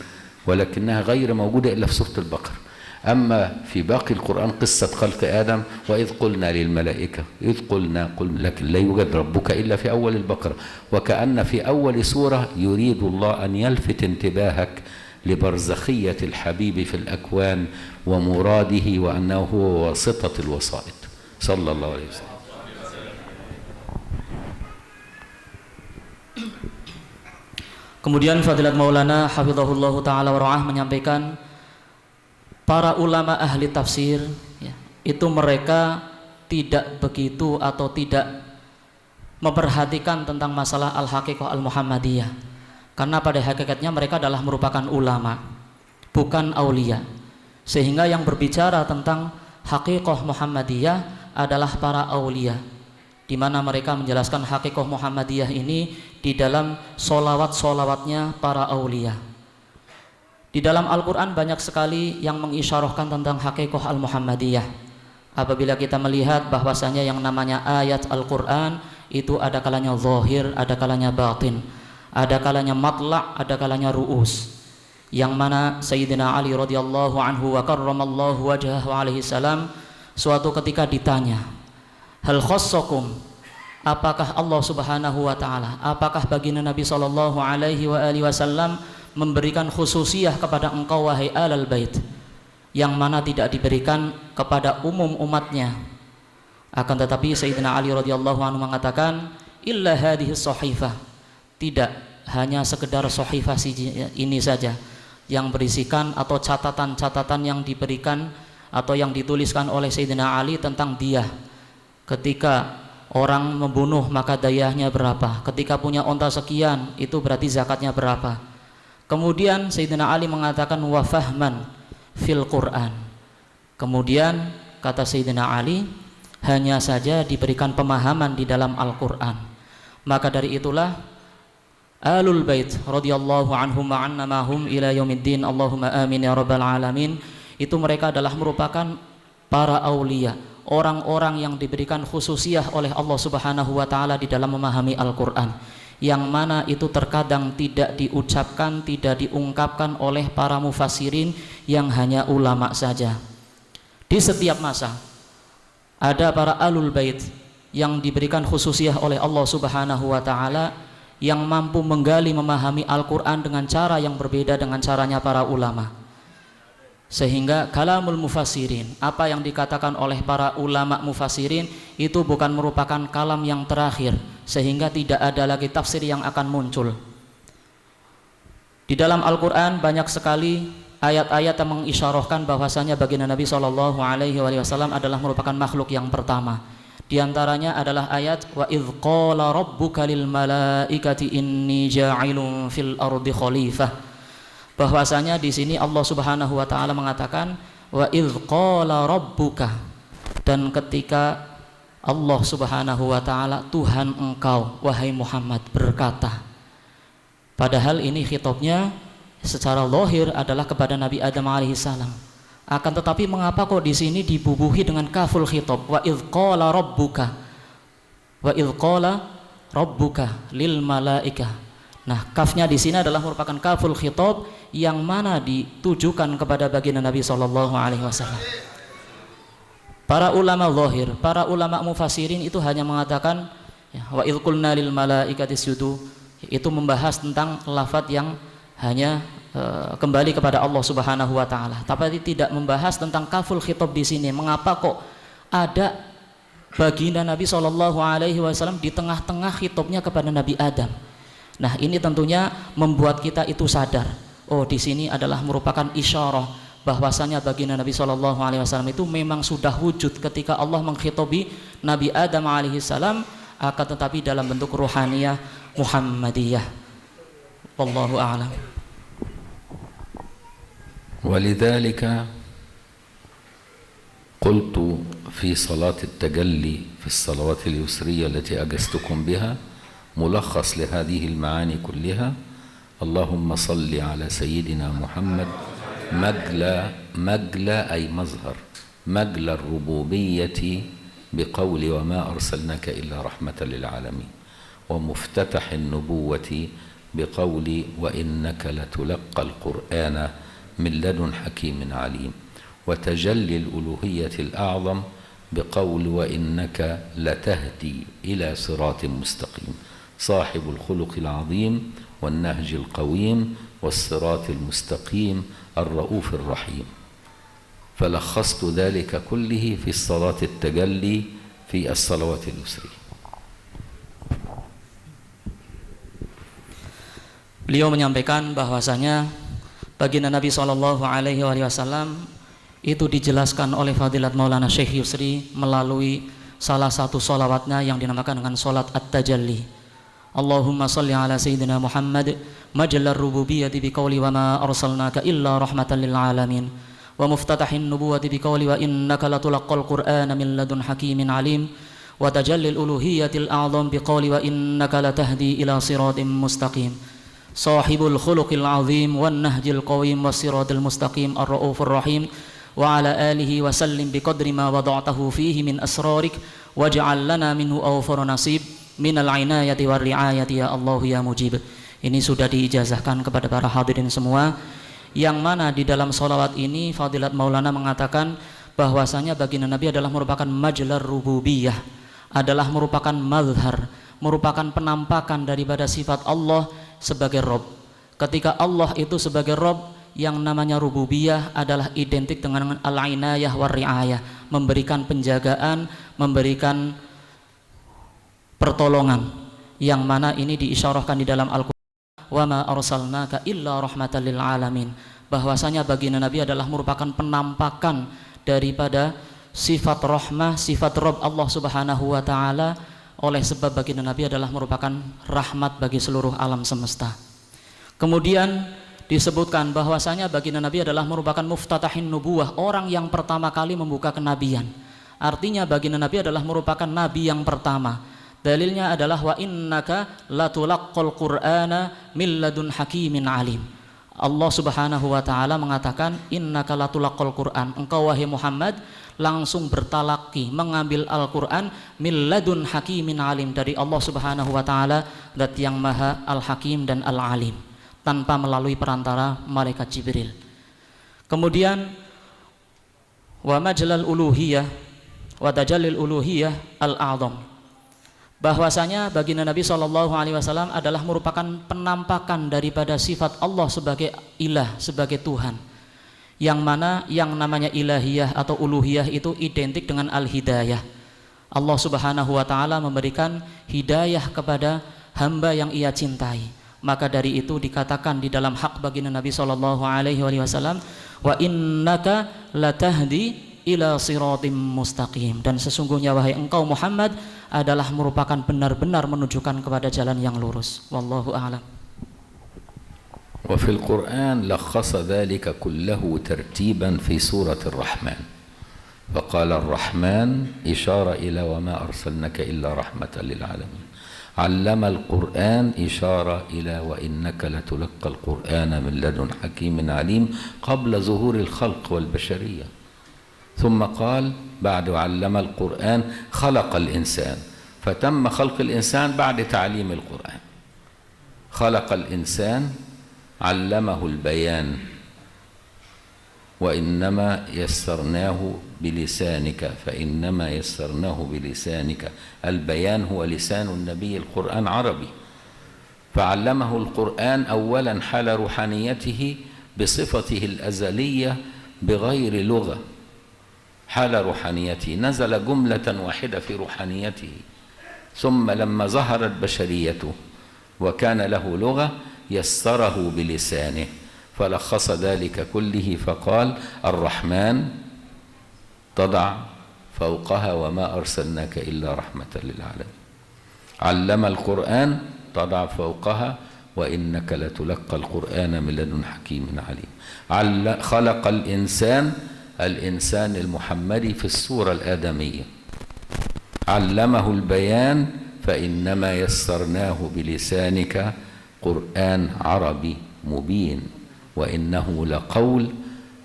ولكنها غير موجودة إلا في سورة البقرة. أما في باقي القرآن قصة خلق آدم، وإذ قلنا للملائكة، إذ قلنا لكن لا يوجد ربك إلا في أول البقرة. وكأن في أول سورة يريد الله أن يلفت انتباهك لبرزخية الحبيب في الأكوان ومراده، وأنه هو واسطة الوسائط صلى الله عليه وسلم. Kemudian Fadilat Maulana Hafizahullah Ta'ala wa Ra'ah menyampaikan, para ulama ahli tafsir ya, itu mereka tidak begitu atau tidak memperhatikan tentang masalah al-haqiqah al-Muhammadiyah, karena pada hakikatnya mereka adalah merupakan ulama, bukan aulia. Sehingga yang berbicara tentang haqiqah Muhammadiyah adalah para aulia, di mana mereka menjelaskan haqiqah Muhammadiyah ini di dalam solawat-solawatnya para aulia. Di dalam Al-Quran banyak sekali yang mengisyarahkan tentang haqiqah Al-Muhammadiyah. Apabila kita melihat bahwasanya yang namanya ayat Al-Quran itu ada kalanya zahir, ada kalanya batin, ada kalanya matla', ada kalanya ru'us. Yang mana Sayyidina Ali radhiyallahu anhu wa karramallahu wajhahu alaihi salam suatu ketika ditanya, hal khassakum, apakah Allah subhanahu wa ta'ala, apakah baginda Nabi sallallahu alaihi wasallam memberikan khususiyah kepada engkau wahai alal bait, yang mana tidak diberikan kepada umum umatnya. Akan tetapi Sayyidina Ali radhiyallahu anhu mengatakan, illa hadhihi sahifah, tidak hanya sekedar sahifah ini saja yang berisikan atau catatan-catatan yang diberikan atau yang dituliskan oleh Sayyidina Ali tentang dia. Ketika orang membunuh maka dayahnya berapa, ketika punya onta sekian itu berarti zakatnya berapa. Kemudian Sayyidina Ali mengatakan wa fahman fil Quran. Kemudian kata Sayyidina Ali, hanya saja diberikan pemahaman di dalam Al-Quran. Maka dari itulah Alul Bait radhiyallahu anhum wa anna mahum ila yaumiddin, Allahumma amin ya rabbal alamin, itu mereka adalah merupakan para aulia, orang-orang yang diberikan khususiyah oleh Allah subhanahu wa ta'ala di dalam memahami Al-Quran, yang mana itu terkadang tidak diucapkan, tidak diungkapkan oleh para mufassirin yang hanya ulama saja. Di setiap masa ada para alul bait yang diberikan khususiyah oleh Allah subhanahu wa ta'ala, yang mampu menggali memahami Al-Quran dengan cara yang berbeda dengan caranya para ulama. Sehingga kalamul mufassirin, apa yang dikatakan oleh para ulama mufassirin itu bukan merupakan kalam yang terakhir, sehingga tidak ada lagi tafsir yang akan muncul. Di dalam Al-Quran banyak sekali ayat-ayat yang mengisyarahkan bahwasanya baginda Nabi SAW adalah merupakan makhluk yang pertama. Di antaranya adalah ayat wa idz qala rabbuka lil malaikati inni ja'ilun fil ardi khalifah. Bahwasanya di sini Allah Subhanahu wa taala mengatakan wa idz qala rabbuka, dan ketika Allah Subhanahu wa taala Tuhan engkau wahai Muhammad berkata. Padahal ini khitabnya secara zahir adalah kepada Nabi Adam alaihissalam. Akan tetapi mengapa kok di sini dibubuhi dengan kaful khitab wa idz qala rabbuka, wa idz qala rabbuka lil malaikah. Nah, kafnya di sini adalah merupakan kaful khitab yang mana ditujukan kepada baginda Nabi sallallahu alaihi wasallam. Para ulama zahir, para ulama mufassirin itu hanya mengatakan ya, wa idz qulna lil malaikati isjudu, itu membahas tentang lafaz yang hanya kembali kepada Allah Subhanahu wa taala, tapi tidak membahas tentang kaful khitab di sini. Mengapa kok ada baginda Nabi sallallahu alaihi wasallam di tengah-tengah khitabnya kepada Nabi Adam? Nah, ini tentunya membuat kita itu sadar, oh di sini adalah merupakan isyarah bahwasanya baginda Nabi sallallahu alaihi wasallam itu memang sudah wujud ketika Allah menghitabi Nabi Adam alaihi salam, akan tetapi dalam bentuk ruhaniyah Muhammadiyah. Wallahu a'lam. ولذلك قلت في صلاة التجلي في الصلوات اليسرية التي أجزتكم بها ملخص لهذه المعاني كلها: اللهم صل على سيدنا محمد مجلى أي مظهر مجلى الربوبية بقول وما أرسلناك إلا رحمة للعالمين، ومفتتح النبوة بقول وإنك لتلقى القرآن من لدن حكيم عليم، وتجلي الألوهية الأعظم بقول وإنك لتهدي إلى صراط مستقيم، صاحب الخلق العظيم والنهج القويم والصراط المستقيم الرؤوف الرحيم. فلخصت ذلك كله في الصلاة التجلي في الصلوات اليسرية. Beliau menyampaikan bahwasanya baginda Nabi SAW itu dijelaskan oleh Fadilat Maulana Syekh Yusri melalui salah satu solawatnya yang dinamakan dengan solat At-Tajalli. Allahumma salli ala Sayyidina Muhammad majlar rububiyyati biqawli wa ma arsalnaka illa rahmatan lil alamin wa muftatahin nubuwati biqawli wa innaka latulaqqal qur'ana min ladun hakimin alim wa tajallil uluhiyyatil a'zam biqawli wa innaka latahdi ila siratim mustaqim sahibul khuluqil azim wan nahjil qawim was-siratil mustaqim ar-raufur rahim wa ala alihi wa sallim biqadri ma wada'tahu fihi min asrarik waj'al lana minhu awfar nasib minal inayati war riayati ya Allah ya mujib. Ini sudah diijazahkan kepada para hadirin semua, yang mana di dalam sholawat ini Fadilat Maulana mengatakan bahwasanya baginda Nabi adalah merupakan majlar rububiyah, adalah merupakan mazhar, merupakan penampakan daripada sifat Allah sebagai Rabb. Ketika Allah itu sebagai Rabb, yang namanya rububiyah adalah identik dengan al-inayah war riayah, memberikan penjagaan, memberikan pertolongan, yang mana ini diisyarahkan di dalam Al-Quran wa ma arsalnaka illa rahmatan lil alamin, bahwasanya baginda Nabi adalah merupakan penampakan daripada sifat rahmah, sifat Rabb Allah Subhanahu wa taala, oleh sebab baginda Nabi adalah merupakan rahmat bagi seluruh alam semesta. Kemudian disebutkan bahwasanya baginda Nabi adalah merupakan muftatahin nubuwah, orang yang pertama kali membuka kenabian. Artinya baginda Nabi adalah merupakan nabi yang pertama. Dalilnya adalah wa innaka latulaqqal qur'ana min ladun hakimin alim. Allah Subhanahu wa taala mengatakan innaka latulaqqal qur'an, engkau wahai Muhammad langsung bertalaki, mengambil Al-Qur'an min ladun hakimin alim, dari Allah Subhanahu wa taala, zat yang maha al-hakim dan al-alim, tanpa melalui perantara malaikat Jibril. Kemudian wa majlal uluhiyah wa tajallil uluhiyah al-a'zam, bahwasanya baginda Nabi SAW adalah merupakan penampakan daripada sifat Allah sebagai ilah, sebagai Tuhan, yang mana yang namanya ilahiyah atau uluhiyah itu identik dengan al-hidayah. Allah Subhanahu wa taala memberikan hidayah kepada hamba yang ia cintai, maka dari itu dikatakan di dalam hak baginda Nabi SAW, wa innaka latahdi ila siratim mustaqim, dan sesungguhnya wahai engkau Muhammad adalah merupakan benar-benar menunjukkan kepada jalan yang lurus. Wallahu a'lam. وفي القرآن لخص ذلك كله ترتيبا في سورة الرحمن، فقال الرحمن إشارة إلى وما أرسلناك إلا رحمة للعالمين، علم القرآن إشارة إلى وإنك لتلقى القرآن من لدن حكيم عليم قبل ظهور الخلق والبشرية، ثم قال بعد علم القرآن خلق الإنسان، فتم خلق الإنسان بعد تعليم القرآن. خلق الإنسان علمه البيان، وإنما يسرناه بلسانك، فإنما يسرناه بلسانك، البيان هو لسان النبي، القرآن عربي، فعلمه القرآن أولا حال روحانيته بصفته الأزلية بغير لغة، حال روحانيته نزل جملة واحدة في روحانيته، ثم لما ظهرت بشريته وكان له لغة يسره بلسانه، فلخص ذلك كله فقال الرحمن تضع فوقها وما أرسلناك إلا رحمة للعالمين، علم القرآن تضع فوقها وإنك لتلقى القرآن من لدن حكيم عليم، خلق الإنسان المحمدي في الصورة الآدمية، علمه البيان فإنما يسرناه بلسانك قرآن عربي مبين وإنه لقول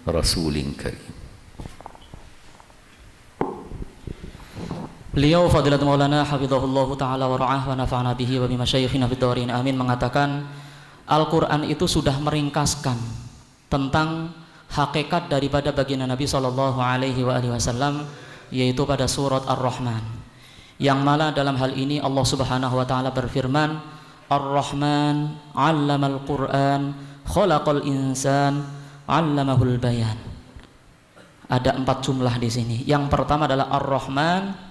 رسول كريم. Beliau Fadilatul Maulana hafizahullahu taala wa ra'ah wa nafa'ana bihi wa bi masyayikhina fid dharain amin mengatakan Al-Qur'an itu sudah meringkaskan tentang hakikat daripada baginda Nabi sallallahu alaihi wasallam, yaitu pada surat Ar-Rahman, yang mana dalam hal ini Allah Subhanahu wa taala berfirman, Ar-Rahman 'allamal Qur'an khalaqal insan 'allamahul bayan. Ada 4 jumlah di sini. Yang pertama adalah Ar-Rahman.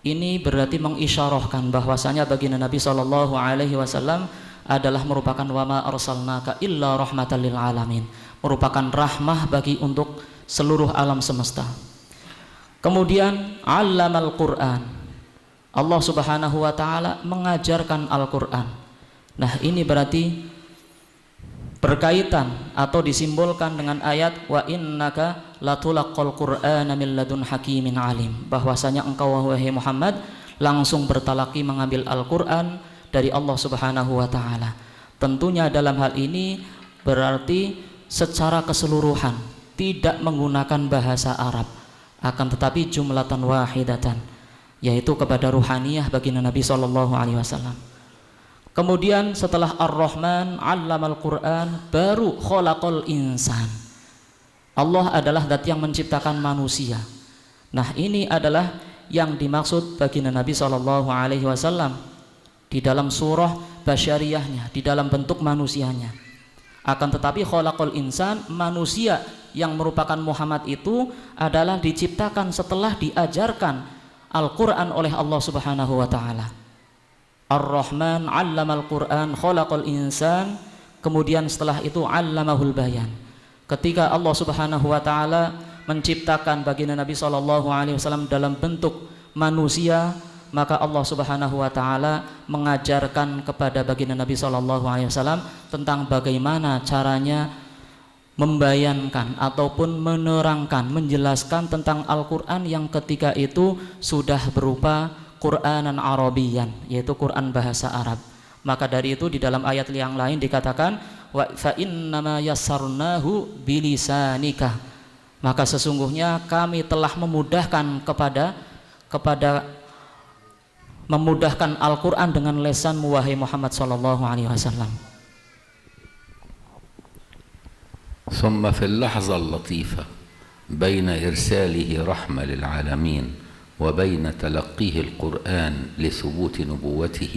Ini berarti mengisyarahkan bahwasanya baginda Nabi sallallahu alaihi wasallam adalah merupakan wa ma arsalnaka illa rahmatan lil alamin, merupakan rahmah bagi untuk seluruh alam semesta. Kemudian 'allamal Qur'an. Allah Subhanahu wa taala mengajarkan Al-Qur'an. Nah, ini berarti berkaitan atau disimbolkan dengan ayat wa innaka latulaqqal qur'ana min ladun hakimin alim, bahwasanya engkau wahai Muhammad langsung bertalaki mengambil Al-Qur'an dari Allah Subhanahu wa taala. Tentunya dalam hal ini berarti secara keseluruhan tidak menggunakan bahasa Arab, akan tetapi jumlatan wahidatan, yaitu kepada ruhaniyah baginda Nabi sallallahu alaihi wasallam. Kemudian setelah Ar-Rahman 'allamal Qur'an, baru khalaqal insan. Allah adalah zat yang menciptakan manusia. Nah, ini adalah yang dimaksud baginda Nabi sallallahu alaihi wasallam di dalam surah basyariyahnya, di dalam bentuk manusianya. Akan tetapi khalaqal insan, manusia yang merupakan Muhammad itu adalah diciptakan setelah diajarkan Al-Qur'an oleh Allah Subhanahu wa taala. Ar-Rahman 'allamal Qur'an khalaqal insan, kemudian setelah itu 'allamahul bayan. Ketika Allah Subhanahu wa taala menciptakan baginda Nabi sallallahu alaihi wasallam dalam bentuk manusia, maka Allah Subhanahu wa taala mengajarkan kepada baginda Nabi sallallahu alaihi wasallam tentang bagaimana caranya membayankan ataupun menerangkan, menjelaskan tentang Al-Qur'an yang ketika itu sudah berupa Qur'anan Arabiyan, yaitu Qur'an bahasa Arab. Maka dari itu di dalam ayat yang lain dikatakan wa fa innama yassarnahu bilisanika, maka sesungguhnya kami telah memudahkan kepada memudahkan Al-Qur'an dengan lisanmu wahai Muhammad sallallahu alaihi wasallam. ثم في اللحظة اللطيفة بين إرساله رحمة للعالمين وبين تلقيه القرآن لثبوت نبوته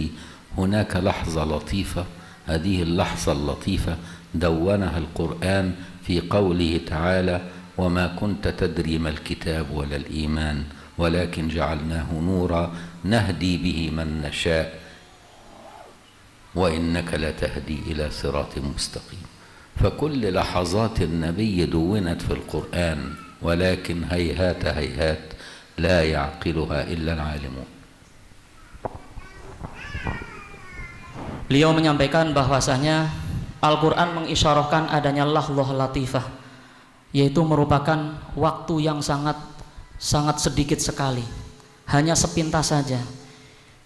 هناك لحظة لطيفة. هذه اللحظة اللطيفة دونها القرآن في قوله تعالى وما كنت تدري ما الكتاب ولا الإيمان ولكن جعلناه نورا نهدي به من نشاء وإنك لتهدي إلى صراط مستقيم. فكل لحظات النبي دونت في القرآن، ولكن هيهات هيهات لا يعقلها إلا العالمون. Beliau menyampaikan bahwasanya Al-Qur'an mengisyarahkan adanya lahzah latifah, yaitu merupakan waktu yang sangat sedikit sekali, hanya sepintas saja,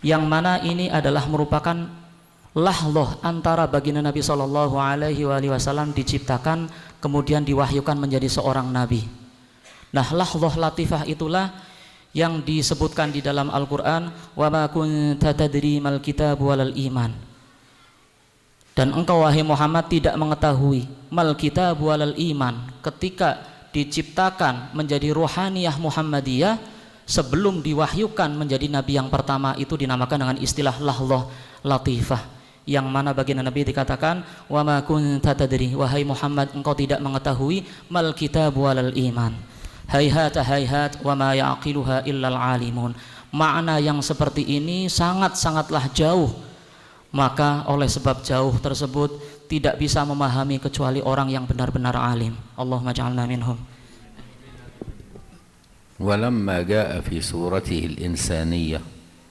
yang mana ini adalah merupakan lahzah antara baginda Nabi sallallahu alaihi wasallam diciptakan kemudian diwahyukan menjadi seorang nabi. Nah, lahzah latifah itulah yang disebutkan di dalam Al-Qur'an wa ma kunta tadri mal kitab walal iman. Dan engkau wahai Muhammad tidak mengetahui mal kitab walal iman, ketika diciptakan menjadi ruhaniyah Muhammadiyah sebelum diwahyukan menjadi nabi yang pertama, itu dinamakan dengan istilah lahzah latifah, yang mana baginda Nabi dikatakan wa ma kunta tadri, wahai Muhammad engkau tidak mengetahui mal kitab walal iman, hayhat hayhat wa ma yaqiluha illal alimun. Makna yang seperti ini sangatlah jauh, maka oleh sebab jauh tersebut tidak bisa memahami kecuali orang yang benar-benar alim. Allahumma ja'alna minhum. ولما جاء في سورته الإنسانية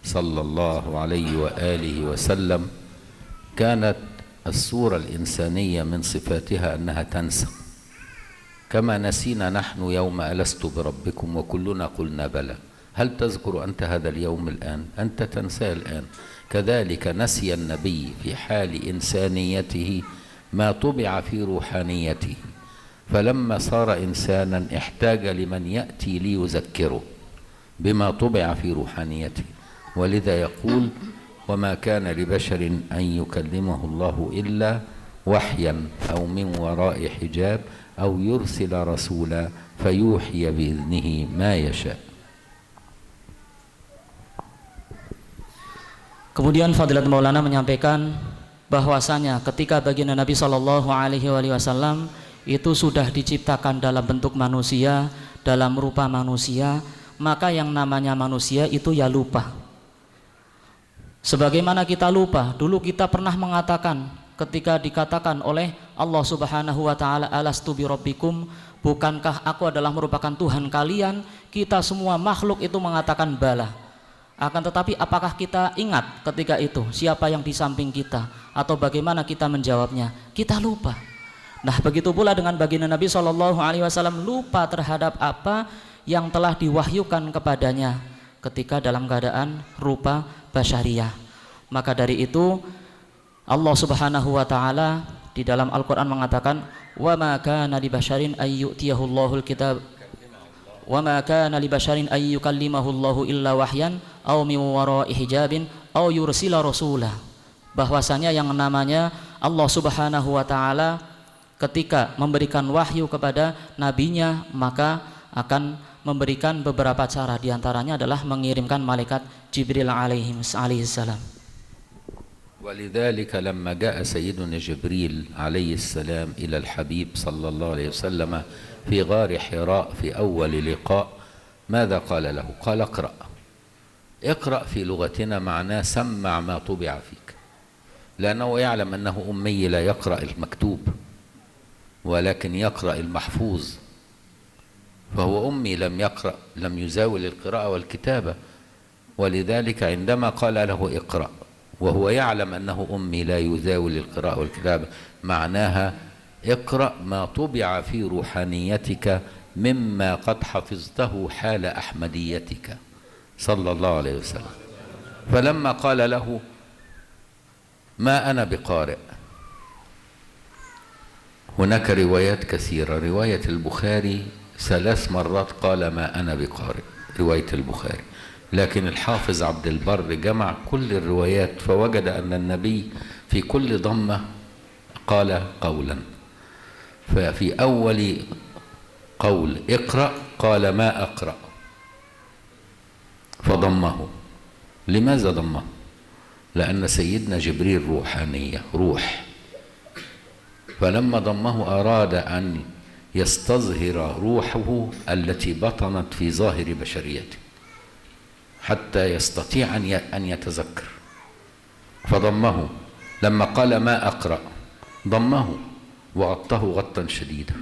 صلى الله عليه وآله وسلم كانت السورة الإنسانية من صفاتها أنها تنسى، كما نسينا نحن يوم ألست بربكم وكلنا قلنا بلى. هل تذكر أنت هذا اليوم الآن؟ أنت تنساه الآن. كذلك نسي النبي في حال إنسانيته ما طبع في روحانيته، فلما صار إنسانا احتاج لمن يأتي ليذكره بما طبع في روحانيته، ولذا يقول: وما كان لبشر أن يكلمه الله إلا وحيا أو من وراء حجاب أو يرسل رسولا فيوحي بإذنه ما يشاء. Kemudian Fadilat Maulana menyampaikan bahwasanya ketika baginda Nabi Shallallahu Alaihi Wasallam itu sudah diciptakan dalam bentuk manusia, dalam rupa manusia, maka yang namanya manusia itu ya lupa. Sebagaimana kita lupa, dulu kita pernah mengatakan ketika dikatakan oleh Allah Subhanahu wa taala, alastu bi rabbikum, bukankah aku adalah merupakan Tuhan kalian? Kita semua makhluk itu mengatakan bala. Akan tetapi apakah kita ingat ketika itu siapa yang di samping kita atau bagaimana kita menjawabnya? Kita lupa. Nah, begitu pula dengan baginda Nabi Shallallahu Alaihi Wasallam lupa terhadap apa yang telah diwahyukan kepadanya ketika dalam keadaan rupa basyariah. Maka dari itu Allah Subhanahu wa taala di dalam Al-Qur'an mengatakan, wa ma kana li basyarin ay yu'tiyahullahul kitab wa ma kana li basyarin ay yukallimahullahu illa wahyan aw min wara'i hijabin aw yursila rasula. Bahwasanya yang namanya Allah Subhanahu wa taala ketika memberikan wahyu kepada nabinya maka akan memberikan beberapa cara, diantaranya adalah mengirimkan malaikat Jibril alaihi salam. ولذلك لما جاء سيدنا جبريل عليه السلام إلى الحبيب صلى الله عليه وسلم في غار حراء في أول لقاء ماذا قال له؟ قال اقرأ. اقرأ في لغتنا معناه سمع ما طبع فيك، لأنه يعلم أنه أمي لا يقرأ المكتوب ولكن يقرأ المحفوظ، فهو أمي لم يقرأ، لم يزاول القراءة والكتابة، ولذلك عندما قال له اقرأ وهو يعلم أنه أمي لا يزاول القراءة والكتابة معناها اقرأ ما طبع في روحانيتك مما قد حفظته حال أحمديتك صلى الله عليه وسلم. فلما قال له ما أنا بقارئ، هناك روايات كثيرة، رواية البخاري 3 مرات قال ما أنا بقارئ، رواية البخاري، لكن الحافظ عبد البر جمع كل الروايات فوجد أن النبي في كل ضمة قال قولا. ففي أول قول اقرأ قال ما أقرأ فضمه. لماذا ضمه؟ لأن سيدنا جبريل روحانية، روح، فلما ضمه أراد أن يستظهر روحه التي بطنت في ظاهر بشريته حتى يستطيع أن يتذكر، فضمه. لما قال ما أقرأ ضمه وغطه غطا شديدا،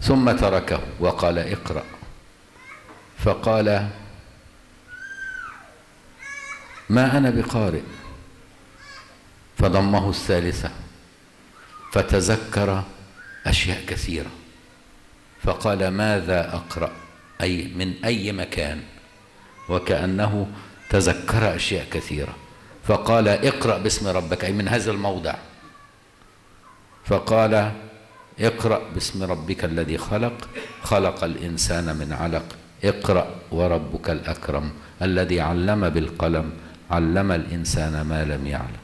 ثم تركه وقال اقرأ، فقال ما أنا بقارئ، فضمه الثالثة فتذكر أشياء كثيرة، فقال ماذا أقرأ، أي من أي مكان، وكأنه تذكر أشياء كثيرة، فقال اقرأ باسم ربك، أي من هذا الموضع، فقال اقرأ باسم ربك الذي خلق، خلق الإنسان من علق، اقرأ وربك الأكرم الذي علم بالقلم، علم الإنسان ما لم يعلم.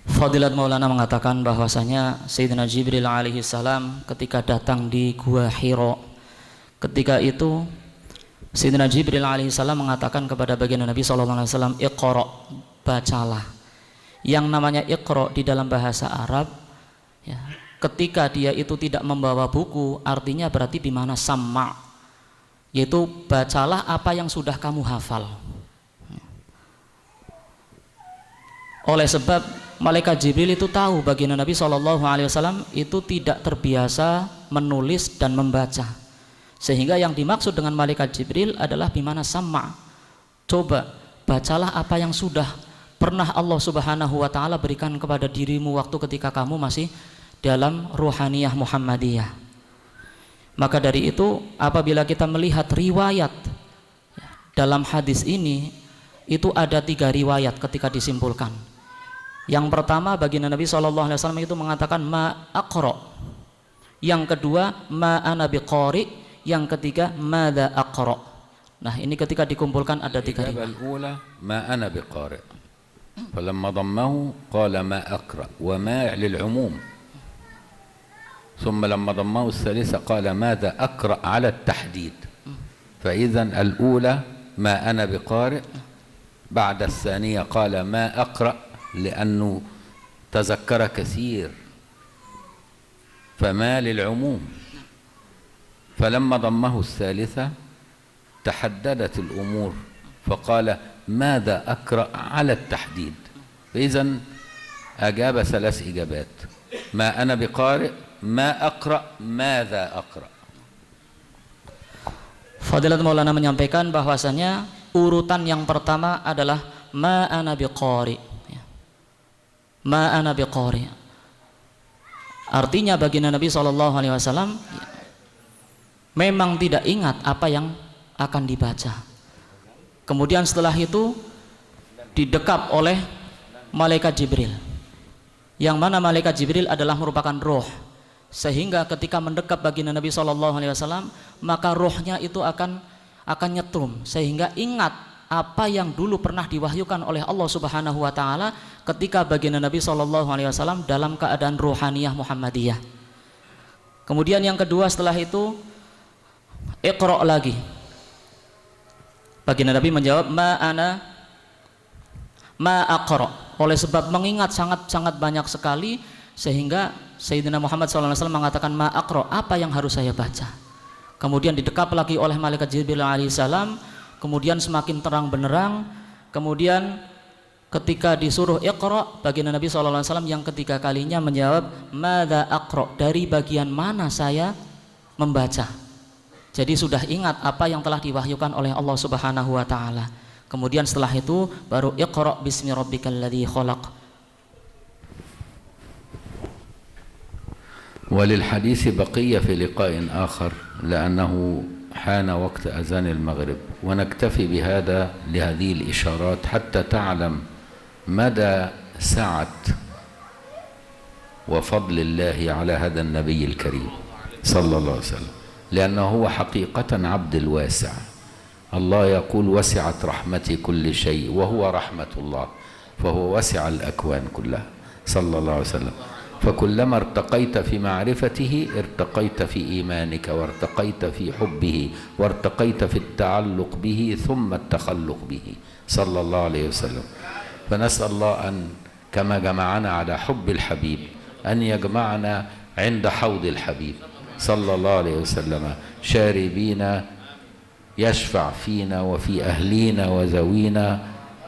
Fadilat Maulana mengatakan bahwasanya Sayyidina Jibril alaihi salam ketika datang di Gua Hira, ketika itu Sayyidina Jibril alaihi salam mengatakan kepada baginda Nabi sallallahu alaihi wasallam, iqra, bacalah. Yang namanya iqra di dalam bahasa Arab ya, ketika dia itu tidak membawa buku, artinya berarti bimana sama, yaitu bacalah apa yang sudah kamu hafal. Oleh sebab malaikat Jibril itu tahu baginda Nabi SAW itu tidak terbiasa menulis dan membaca, sehingga yang dimaksud dengan malaikat Jibril adalah bimana sama. Coba bacalah apa yang sudah pernah Allah Subhanahu wa taala berikan kepada dirimu waktu ketika kamu masih dalam ruhaniyah Muhammadiyah. Maka dari itu apabila kita melihat riwayat dalam hadis ini, itu ada 3 riwayat ketika disimpulkan. Yang pertama, baginda Nabi SAW itu mengatakan ma aqra. Yang kedua ma ana biqari. Yang ketiga madza aqra. Nah, ini ketika dikumpulkan ada 3 riwayat. الأولى ما أنا بقارئ فلما ضمه قال ما أقرأ وما للعموم ثم لما ضمه الثالثة قال ماذا أقرأ على التحديد فإذا الأولى ما أنا بقارئ بعد الثانية قال ما أقرأ لأنه تذكر كثير فما للعموم فلما ضمه الثالثة تحددت الأمور فقال ماذا أقرأ على التحديد فإذا أجاب 3 إجابات ما أنا بقارئ ما أقرأ ماذا أقرأ. Fadilat Maulana menyampaikan bahwasanya urutan yang pertama adalah ma ana biqari. Ma ana biqari. Artinya baginda Nabi SAW memang tidak ingat apa yang akan dibaca. Kemudian setelah itu didekap oleh malaikat Jibril, yang mana malaikat Jibril adalah merupakan roh, sehingga ketika mendekap baginda Nabi SAW maka rohnya itu akan nyetrum, sehingga ingat apa yang dulu pernah diwahyukan oleh Allah Subhanahu wa Ta'ala ketika baginda Nabi SAW dalam keadaan ruhaniyah Muhammadiyah. Kemudian yang kedua setelah itu iqra lagi. Baginda Nabi menjawab ma ana ma aqra, oleh sebab mengingat sangat banyak sekali, sehingga Sayyidina Muhammad SAW mengatakan ma aqra, apa yang harus saya baca. Kemudian didekap lagi oleh malaikat Jibril alaihissalam, kemudian semakin terang benderang. Kemudian ketika disuruh iqra, baginda Nabi SAW yang ketiga kalinya menjawab madza aqra, dari bagian mana saya membaca. Jadi sudah ingat apa yang telah diwahyukan oleh Allah Subhanahu wa Ta'ala. Kemudian setelah itu baru iqra bismi rabbikal ladzi khalaq. وللحديث بقية في لقاء آخر لأنه حان وقت أذان المغرب ونكتفي بهذا لهذه الإشارات حتى تعلم مدى سعة وفضل الله على هذا النبي الكريم صلى الله عليه وسلم، لأنه هو حقيقة عبد الواسع. الله يقول وسعت رحمتي كل شيء وهو رحمة الله، فهو وسع الأكوان كلها صلى الله عليه وسلم. فكلما ارتقيت في معرفته ارتقيت في إيمانك وارتقيت في حبه وارتقيت في التعلق به ثم التخلق به صلى الله عليه وسلم. فنسأل الله أن كما جمعنا على حب الحبيب أن يجمعنا عند حوض الحبيب صلى الله عليه وسلم شاربين يشفع فينا وفي أهلينا وذوينا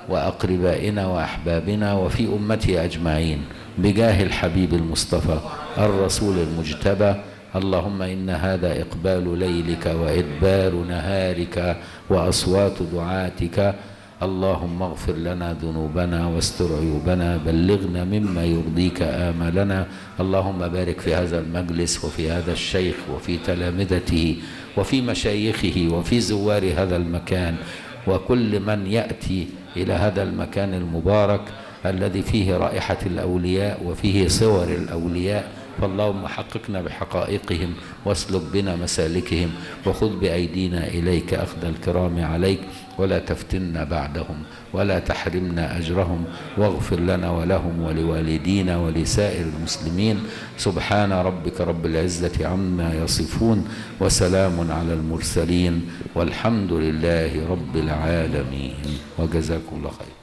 وأقربائنا وأحبابنا وفي أمته أجمعين بجاه الحبيب المصطفى الرسول المجتبى. اللهم إن هذا إقبال ليلك وإدبار نهارك وأصوات دعاتك. اللهم اغفر لنا ذنوبنا واستر عيوبنا، بلغنا مما يرضيك آمالنا. اللهم بارك في هذا المجلس وفي هذا الشيخ وفي تلامذته وفي مشايخه وفي زوار هذا المكان وكل من يأتي إلى هذا المكان المبارك الذي فيه رائحة الأولياء وفيه صور الأولياء. فاللهم حققنا بحقائقهم واسلك بنا مسالكهم وخذ بأيدينا إليك أخذ الكرام عليك، ولا تفتنا بعدهم ولا تحرمنا أجرهم، واغفر لنا ولهم ولوالدينا ولسائر المسلمين. سبحان ربك رب العزة عما يصفون وسلام على المرسلين والحمد لله رب العالمين. وجزاكم الله خير.